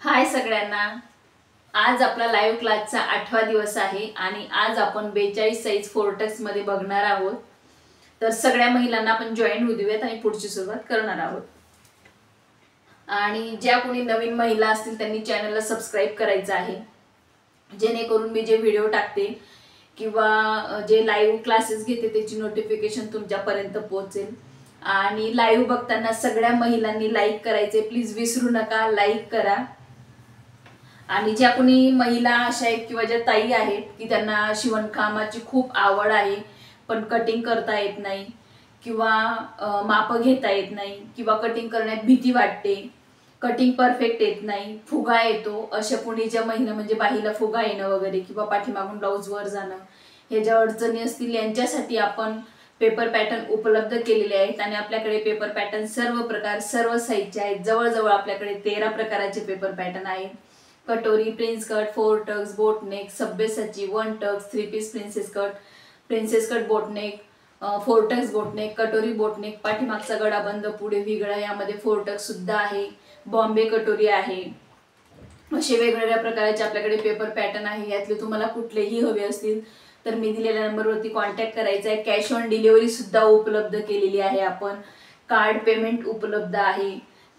हाय सगळ्यांना। आज आपला लाईव्ह क्लासचा 8वा दिवस आहे आणि आज आपण 42 साइज फोर्टेक्स मध्ये बघणार आहोत। तर सगळ्या महिलांना आपण जॉईन होऊ देऊयात आणि पुढची सुरुवात करणार आहोत। आणि ज्या कोणी नवीन महिला असतील त्यांनी चॅनलला सबस्क्राइब करायचं आहे, जेणेकरून मी जे व्हिडिओ टाकते किंवा जे लाईव्ह क्लासेस घेते त्याची नोटिफिकेशन तुमच्यापर्यंत पोहोचेल। आणि लाईव्ह बघताना सगळ्या महिलांनी लाईक करायचे, प्लीज विसरू नका, लाईक करा। आणि ज्या कोणी महिला अशा आहेत किंवा ज्या ताई आहेत की त्यांना शिवणकामाची खूप आवड आहे पण कटिंग करता येत नाही किंवा माप घेता येत नाही किंवा कटिंग करण्यात भीती वाटते, कटिंग परफेक्ट येत नाही, फुगा येतो, अशा कोणी ज्या महिला म्हणजे बाहीला फुगा येणं वगैरे किंवा पाठीमागून ब्लाऊज वर जाणं हे ज्या अडचणी असतील यांच्यासाठी आपण पेपर पॅटर्न उपलब्ध केलेले आहेत। आणि आपल्याकडे पेपर पॅटर्न सर्व प्रकार सर्व साइजचे आहेत। जवळजवळ आपल्याकडे 13 प्रकारचे पेपर पॅटर्न आहेत। कटोरी, prince cut, 4 tucks, boat neck, सब्बेसची, 1 tucks, 3 piece princess cut boat neck, 4 tucks boat neck, कटोरी बोट नेक, पाठीमागचा गळा बंद, पुढे विगळा, यामध्ये 4 टक्स सुद्धा आहे, बॉम्बे कटोरी आहे। असे वेगवेगळ्या प्रकारचे आपल्याकडे पेपर पॅटर्न आहे। यातले तुम्हाला कुठलेही हवे असतील तर मी दिलेल्या नंबरवरती कॉन्टॅक्ट करायचा आहे। कॅश ऑन डिलिव्हरी सुद्धा उपलब्ध केलेली आहे आपण। कार्ड पेमेंट उपलब्ध आहे,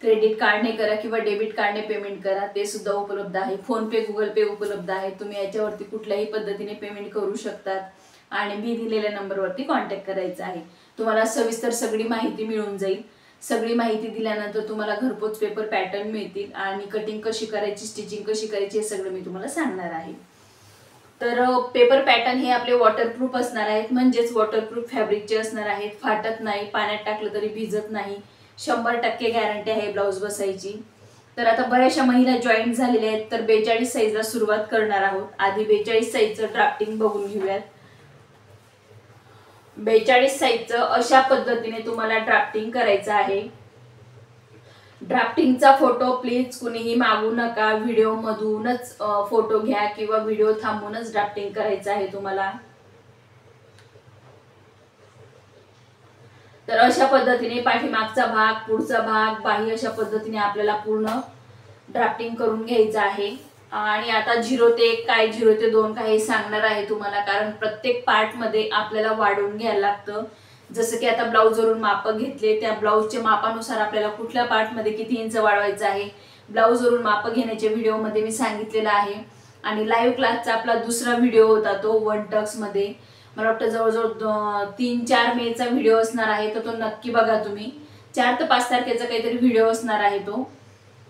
क्रेडिट कार्डने करा किंवा डेबिट कार्डने पेमेंट करा ते सुद्धा उपलब्ध आहे। फोन पे, गुगल पे उपलब्ध आहे, तुम्ही याच्यावरती कुठल्याही पद्धतीने पेमेंट करू शकतात। आणि मी दिलेल्या नंबरवरती कॉन्टॅक्ट करायचा आहे। तुम्हाला सविस्तर सगळी माहिती मिळून जाईल। सगळी माहिती दिल्यानंतर तुम्हाला घरपोच पेपर पॅटर्न मिळतील आणि कटिंग कशी करायची, स्टिचिंग कशी करायची हे सगळं मी तुम्हाला सांगणार आहे। तर पेपर पॅटर्न हे आपले वॉटरप्रूफ असणार आहेत, म्हणजेच वॉटरप्रूफ फॅब्रिकचे असणार आहेत, फाटत नाही, पाण्यात टाकलं तरी भिजत नाही, 100% गॅरंटी आहे ब्लाऊज बसायची। तर आता बऱ्याचशा महिला जॉईन झालेल्या आहेत, तर 42 साइजला सुरुवात करणार आहोत। आधी 42 साइजचं ड्राफ्टिंग बघून घेऊयात। 42 साइजचं अशा पद्धतीने तुम्हाला ड्राफ्टिंग करायचं आहे। ड्राफ्टिंगचा फोटो प्लीज कुणीही मागू नका, व्हिडिओ मधूनच फोटो घ्या किंवा व्हिडिओ थांबवूनच ड्राफ्टिंग करायचं आहे तुम्हाला। तर अशा पद्धतीने पाठीमागचा भाग, पुढचा भाग, बाही अशा पद्धतीने आपल्याला पूर्ण ड्राफ्टिंग करून घ्यायचं आहे। आणि आता 0 ते 1 काय, 0 ते 2 काय हे सांगणार आहे तुम्हाला, कारण प्रत्येक पार्ट मध्ये आपल्याला वाढवून घ्यायला लागतं। जसं की आता ब्लाऊज वरून माप घेतले, त्या ब्लाऊजच्या मापानुसार आपल्याला कुठल्या पार्ट मध्ये किती इंच वाढवायचं आहे ब्लाऊज वरून माप घेण्याच्या व्हिडिओ मध्ये मी सांगितलेलं आहे। आणि लाईव्ह क्लासचा आपला दुसरा व्हिडिओ होता तो 1 टक्स मध्ये, मला वाटतं जवळजवळ 3-4 मेचा व्हिडिओ असणार आहे, तर तो नक्की बघा तुम्ही। 4 ते 5 तारखेचा काहीतरी व्हिडिओ असणार आहे तो,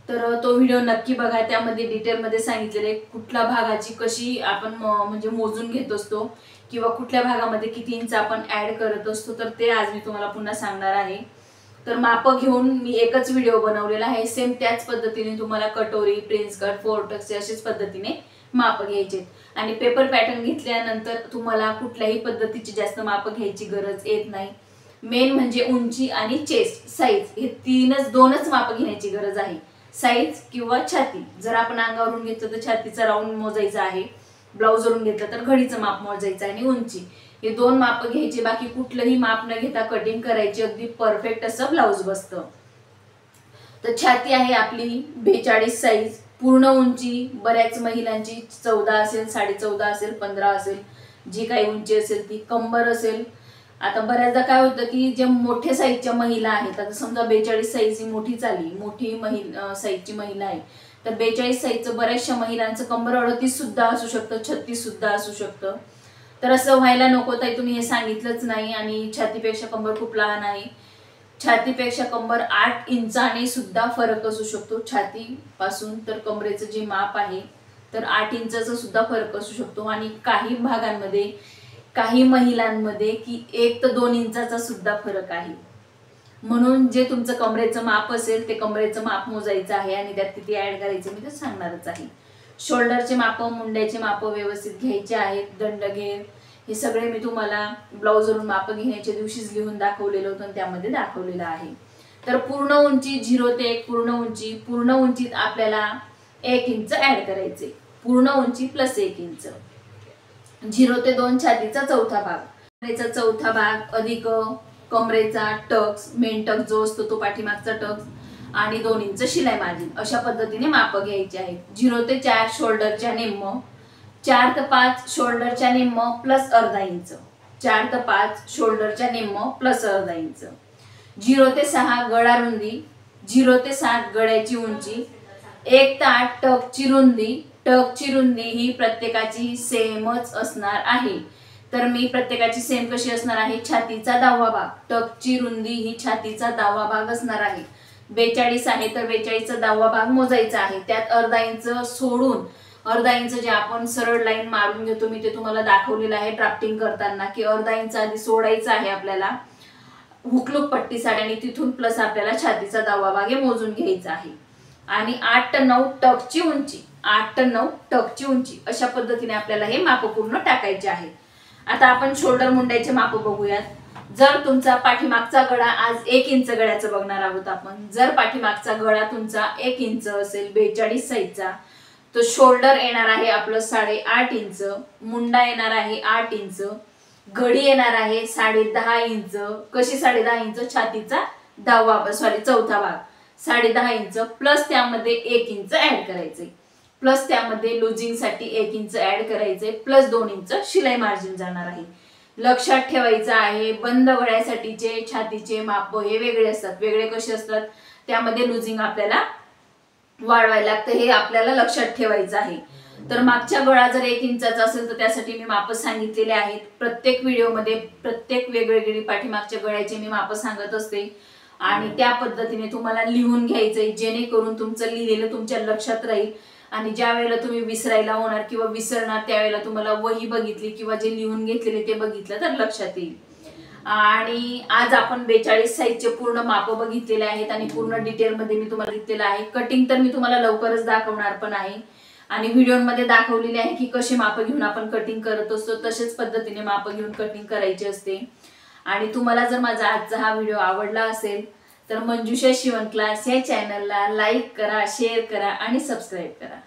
तर तो व्हिडिओ नक्की बघा। त्यामध्ये डिटेल मध्ये सांगितलेले कुठल्या भागाची कशी आपण म्हणजे मोजून घेत असतो किंवा कुठल्या भागामध्ये किती इंच आपण ऍड करत असतो, तर ते आज मी तुम्हाला पुन्हा सांगणार आहे। तर माप घेऊन मी एकच व्हिडिओ बनवलेला आहे, सेम त्याच पद्धतीने तुम्हाला कटोरी, प्रिन्स कट, 4 टक्स अशाच पद्धतीने माप घ्यायचे। आणि पेपर पॅटर्न घेतल्यानंतर तुम्हाला कुठल्याही पद्धतीची जास्त माप घ्यायची गरज येत नाही। मेन म्हणजे उंची आणि चेस्ट साइज हे दोनच माप घेण्याची गरज आहे, साइज किंवा छाती। जर आपण अंगावरून घेतलं तर छातीचा राऊंड मोजायचा आहे, ब्लाऊज वरून घेतलं तर घडीचं माप मोजायचं आणि उंची, हे 2 माप घ्यायचे, बाकी कुठलंही माप न घेता कटिंग करायची, अगदी परफेक्ट असं ब्लाऊज बसतं। तर छाती आहे आपली 42 साइज, पूर्ण उंची बऱ्याच महिलांची 14 असेल, 14.5 असेल, 15 असेल, जी काही उंची असेल ती। कंबर असेल, आता बऱ्याचदा काय होतं की जे मोठे साइजच्या महिला आहेत, आता समजा 42 साइज ही मोठी चाली, मोठी साइजची महिला आहे, तर 42 साइजचं बऱ्याचशा महिलांचं कंबर 38 सुद्धा असू शकतं, 36 सुद्धा असू शकतं। तर असं व्हायला नको ताई, तुम्ही हे सांगितलंच नाही। आणि छातीपेक्षा कंबर खूप लहान आहे, छातीपेक्षा कंबर 8 इंचाने सुद्धा फरक असू शकतो छाती पासून। तर कमरेचं जे माप आहे तर 8 इंचाचा सुद्धा फरक असू शकतो। आणि काही भागांमध्ये, काही महिलांमध्ये की 1 ते 2 इंचाचा सुद्धा फरक आहे। म्हणून जे तुमचं कमरेचं माप असेल ते कमरेचं माप मोजायचं आहे आणि त्यात किती ऍड करायचे मी ते सांगणारच आहे। शोल्डरचे माप, मुंड्याचे माप व्यवस्थित घ्यायचे आहेत, दंडघेर हे सगळे मी तुम्हाला ब्लाऊज वरून माप घेण्याच्या दिवशीच लिहून दाखवलेलं होतं आणि त्यामध्ये दाखवलेलं आहे। तर पूर्ण उंची 0 ते 1 पूर्ण उंचीत आपल्याला 1 इंच ऍड करायचे, पूर्ण उंची प्लस 1 इंच। 0 ते 2 छातीचा चौथा भाग, कमरेचा चौथा भाग अधिक कमरेचा टक्स, मेन टक्स जो असतो तो पाठीमागचा टक्स, आणि 2 इंच शिलाई मार्जिन अशा पद्धतीने माप घ्यायचे आहेत. 0 ते 4 शोल्डरच्या निम्म, 4 ते 5 शोल्डरच्या निम्म प्लस अर्धा इंच, 4 ते 5 शोल्डरच्या निम्म प्लस अर्धा इंच. 0 ते 6 गळा रुंदी, 0 ते 7 गळ्याची उंची, 1 ते 8 टकची रुंदी. टकची रुंदी ही प्रत्येकाची सेमच असणार आहे. तर मी प्रत्येकाची सेम कशी असणार आहे, छातीचा 10वा भाग. टकची रुंदी ही छातीचा 10वा भाग असणार आहे. 42 आहे तर 42चा 10वा भाग मोजायचा आहे. त्यात अर्धा इंच सोडून, अर्धा इंच जे आपण सरळ लाईन मारून घेतो, मी ते तुम्हाला दाखवलेलं आहे ड्राफ्टिंग करताना की अर्धा इंच आधी सोडायचं आहे आपल्याला हुकलूक पट्टीसाठी आणि तिथून प्लस आपल्याला छातीचा 10वा भाग हे मोजून घ्यायचा आहे. आणि 8 ते 9 टकची उंची, 8 ते 9 टकची उंची अशा पद्धतीने आपल्याला हे माप पूर्ण टाकायचे आहे. आता आपण शोल्डर मुंड्याचे माप बघूयात. जर तुमचा पाठीमागचा गळा, आज 1 इंच गळ्याचं बघणार आहोत आपण. जर पाठीमागचा गळा तुमचा 1 इंच असेल 42 साईजचा, तो शोल्डर येणार आहे आपलं 8.5 इंच, मुंडा येणार आहे 8 इंच, घडी येणार आहे 10.5 इंच. कशी 10.5 इंच, छातीचा 4था भाग 10.5 इंच प्लस त्यामध्ये 1 इंच ऍड करायचे, प्लस त्यामध्ये लुजिंग साठी 1 इंच ऍड करायचे, प्लस 2 इंच शिलाई मार्जिन जाणार आहे. लक्षात ठेवायचं आहे बंद गळ्यासाठीचे छातीचे माप हे वेगळे असतात. वेगळे कसे असतात, त्यामध्ये लुजिंग आपल्याला वाढवायला लागतं, हे आपल्याला लक्षात ठेवायचं आहे. तर मागच्या गळा जर 1 इंचाचा असेल तर त्यासाठी मी माप सांगितलेले आहेत. प्रत्येक व्हिडिओमध्ये प्रत्येक वेगवेगळी पाठीमागच्या गळ्याचे मी माप सांगत असते आणि त्या पद्धतीने तुम्हाला लिहून घ्यायचंय, जेणेकरून तुमचं लिहिलेलं तुमच्या लक्षात राहील आणि ज्या वेळेला तुम्ही विसरायला होणार किंवा विसरणार त्यावेळेला तुम्हाला वही बघितली किंवा जे लिहून घेतलेले ते बघितलं तर लक्षात येईल. आणि आज आपण 42 साईजचे पूर्ण माप बघितलेले आहेत आणि पूर्ण डिटेल मध्ये मी तुम्हाला दिलेलं आहे. कटिंग तर मी तुम्हाला लवकरच दाखवणार पण आहे आणि व्हिडिओमध्ये दाखवलेले आहे की कसे माप घेऊन आपण कटिंग करत असतो, तसेच पद्धतीने माप घेऊन कटिंग करायची असते. आणि तुम्हाला जर माझा आजचा हा व्हिडिओ आवडला असेल तर मंजुषा शिवण क्लास या चॅनलला लाईक करा, शेअर करा आणि सबस्क्राईब करा.